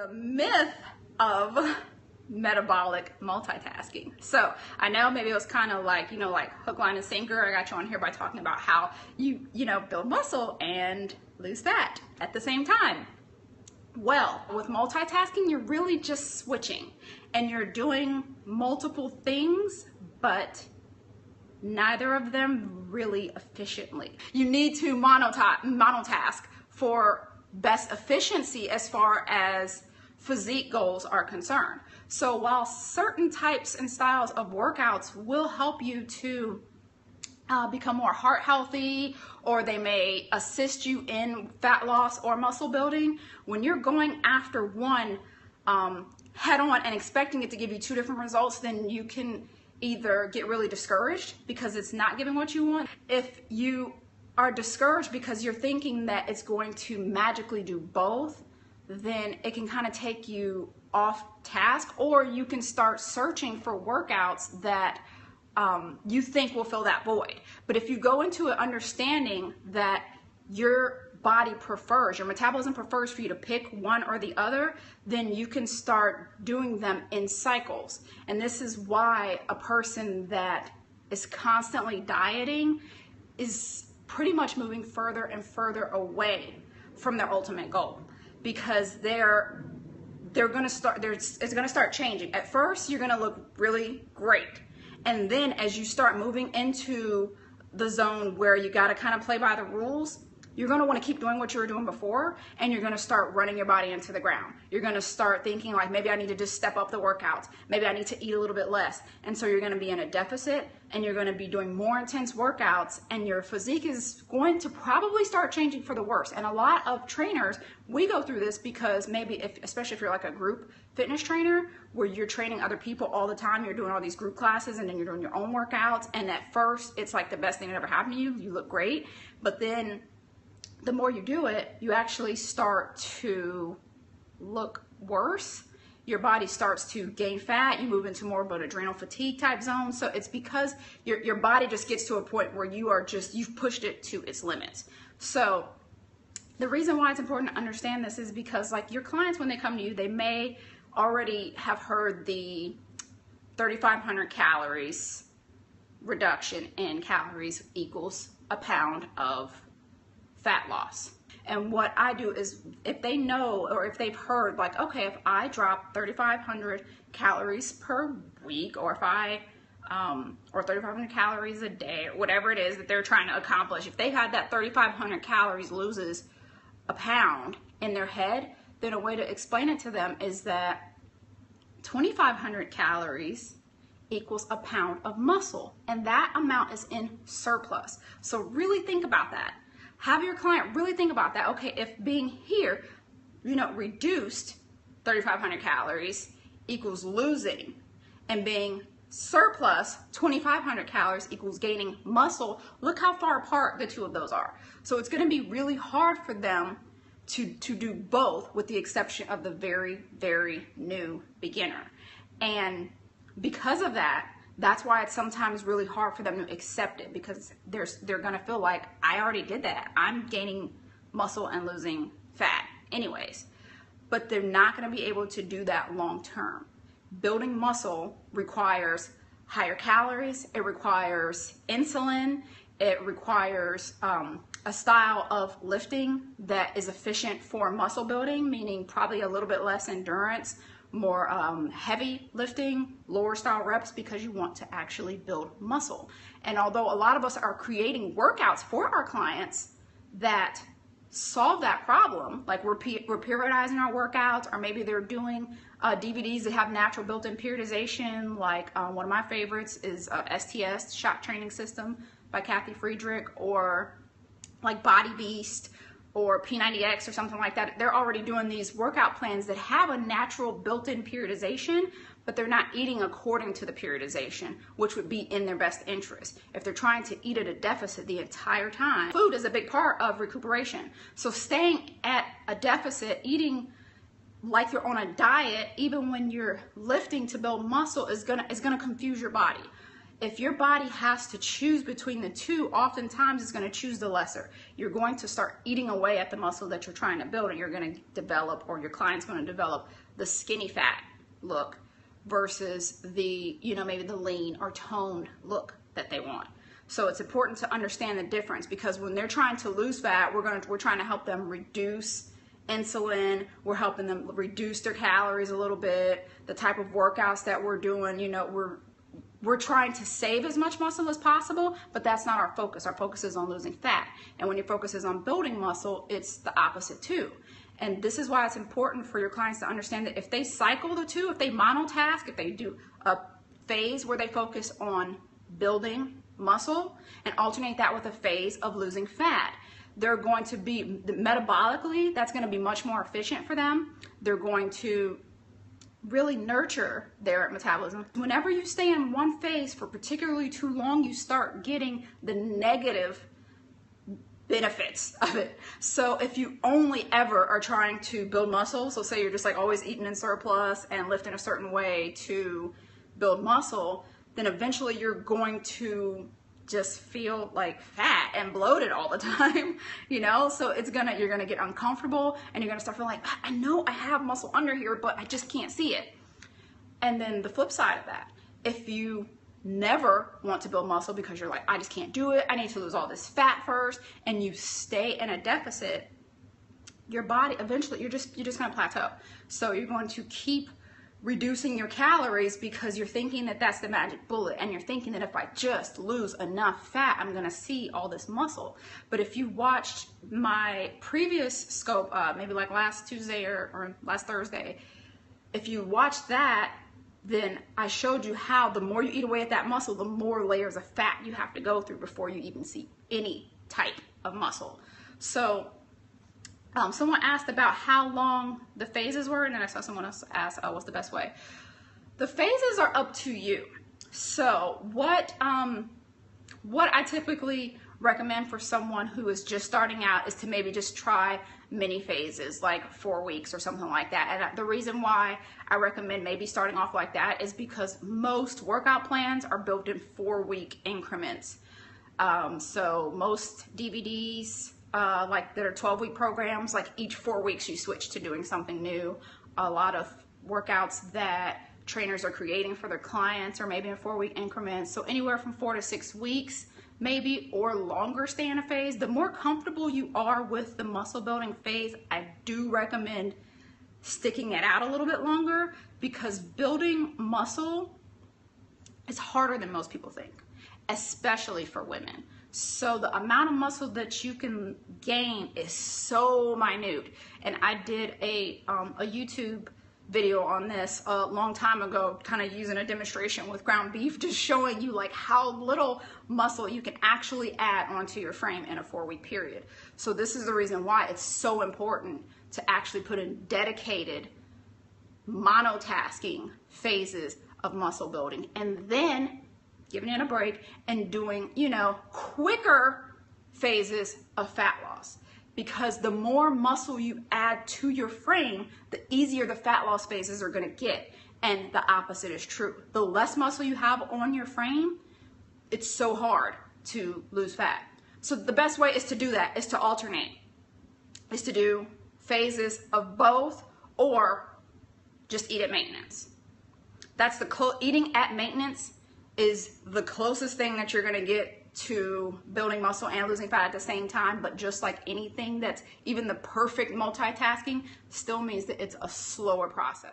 the myth of metabolic multitasking. So I know maybe it was kind of like, like hook, line, and sinker. I got you on here by talking about how you build muscle and lose fat at the same time. Well, with multitasking, you're really just switching and you're doing multiple things, but neither of them really efficiently. You need to monotask for best efficiency as far as physique goals are concerned. So while certain types and styles of workouts will help you to become more heart healthy, or they may assist you in fat loss or muscle building, when you're going after one head on and expecting it to give you two different results, then you can either get really discouraged because it's not giving what you want. If you are discouraged because you're thinking that it's going to magically do both, then it can kind of take you off task, or you can start searching for workouts that you think will fill that void. But if you go into it understanding that your body prefers, your metabolism prefers for you to pick one or the other, then you can start doing them in cycles. And this is why a person that is constantly dieting is pretty much moving further and further away from their ultimate goal, because it's going to start changing. At first, you're going to look really great. And then as you start moving into the zone where you got to kind of play by the rules, you're going to want to keep doing what you were doing before, and you're going to start running your body into the ground. You're going to start thinking like, maybe I need to just step up the workouts. Maybe I need to eat a little bit less. And so you're going to be in a deficit, and you're going to be doing more intense workouts, and your physique is going to probably start changing for the worse. And a lot of trainers, we go through this because maybe especially if you're like a group fitness trainer where you're training other people all the time, you're doing all these group classes and then you're doing your own workouts. And at first it's like the best thing that ever happened to you. You look great. But then the more you do it, you actually start to look worse. Your body starts to gain fat. You move into more of an adrenal fatigue type zone. So it's because your body just gets to a point where you've pushed it to its limits. So the reason why it's important to understand this is because, like, your clients, when they come to you, they may already have heard the 3,500 calories reduction in calories equals a pound of fat loss. And what I do is, if they know, or if they've heard, like, okay, if I drop 3,500 calories per week, or if or 3,500 calories a day, or whatever it is that they're trying to accomplish, if they had that 3,500 calories loses a pound in their head, then a way to explain it to them is that 2,500 calories equals a pound of muscle, and that amount is in surplus. So really think about that. Have your client really think about that. Okay, if being here, reduced 3,500 calories equals losing, and being surplus 2,500 calories equals gaining muscle, look how far apart the two of those are. So it's going to be really hard for them to do both, with the exception of the very, very new beginner. And because of that, that's why it's sometimes really hard for them to accept it, because they're going to feel like, I already did that. I'm gaining muscle and losing fat anyways. But they're not going to be able to do that long term. Building muscle requires higher calories. It requires insulin. It requires a style of lifting that is efficient for muscle building, meaning probably a little bit less endurance, more heavy lifting, lower style reps, because you want to actually build muscle. And although a lot of us are creating workouts for our clients that solve that problem, like we're periodizing our workouts, or maybe they're doing DVDs that have natural built-in periodization, like one of my favorites is STS, Shock Training System by Kathy Friedrich, or like Body Beast or P90X or something like that. They're already doing these workout plans that have a natural built-in periodization, but they're not eating according to the periodization, which would be in their best interest. If they're trying to eat at a deficit the entire time, food is a big part of recuperation. So staying at a deficit, eating like you're on a diet, even when you're lifting to build muscle, is gonna confuse your body. If your body has to choose between the two, oftentimes it's going to choose the lesser. You're going to start eating away at the muscle that you're trying to build, and you're going to develop, or your client's going to develop, the skinny fat look versus the, maybe the lean or toned look that they want. So it's important to understand the difference, because when they're trying to lose fat, we're trying to help them reduce insulin. We're helping them reduce their calories a little bit. The type of workouts that we're doing, we're trying to save as much muscle as possible, but that's not our focus. Our focus is on losing fat. And when your focus is on building muscle, it's the opposite too. And this is why it's important for your clients to understand that if they cycle the two, if they monotask, if they do a phase where they focus on building muscle and alternate that with a phase of losing fat, they're going to be, metabolically, that's going to be much more efficient for them. They're going to really nurture their metabolism. Whenever you stay in one phase for particularly too long, you start getting the negative benefits of it. So if you only ever are trying to build muscle, so say you're just like always eating in surplus and lifting a certain way to build muscle, then eventually you're going to just feel like fat and bloated all the time, so you're gonna get uncomfortable, and you're gonna start feeling like, I know I have muscle under here, but I just can't see it. And then the flip side of that, if you never want to build muscle because you're like, I just can't do it, I need to lose all this fat first, and you stay in a deficit, your body eventually, you're just gonna plateau. So you're going to keep reducing your calories because you're thinking that that's the magic bullet, and you're thinking that if I just lose enough fat, I'm gonna see all this muscle. But if you watched my previous scope, maybe like last Tuesday or last Thursday, if you watched that, then I showed you how the more you eat away at that muscle, the more layers of fat you have to go through before you even see any type of muscle. So someone asked about how long the phases were, and then I saw someone else ask, what's the best way? The phases are up to you. So what I typically recommend for someone who is just starting out is to maybe just try mini phases, like 4 weeks or something like that. And the reason why I recommend maybe starting off like that is because most workout plans are built in 4-week increments. So most DVDs, like that are 12-week programs, like each 4 weeks you switch to doing something new. A lot of workouts that trainers are creating for their clients are maybe in 4-week increments. So anywhere from 4 to 6 weeks, maybe, or longer stay in a phase. The more comfortable you are with the muscle building phase, I do recommend sticking it out a little bit longer, because building muscle is harder than most people think, especially for women. So the amount of muscle that you can gain is so minute. And I did a YouTube video on this a long time ago, kind of using a demonstration with ground beef, just showing you like how little muscle you can actually add onto your frame in a 4-week period. So this is the reason why it's so important to actually put in dedicated monotasking phases of muscle building, and then giving it a break and doing, quicker phases of fat loss. Because the more muscle you add to your frame, the easier the fat loss phases are going to get. And the opposite is true. The less muscle you have on your frame, it's so hard to lose fat. So the best way is to do that, is to alternate, is to do phases of both, or just eat at maintenance. That's eating at maintenance is the closest thing that you're going to get to building muscle and losing fat at the same time. But just like anything, that's even the perfect multitasking, still means that it's a slower process.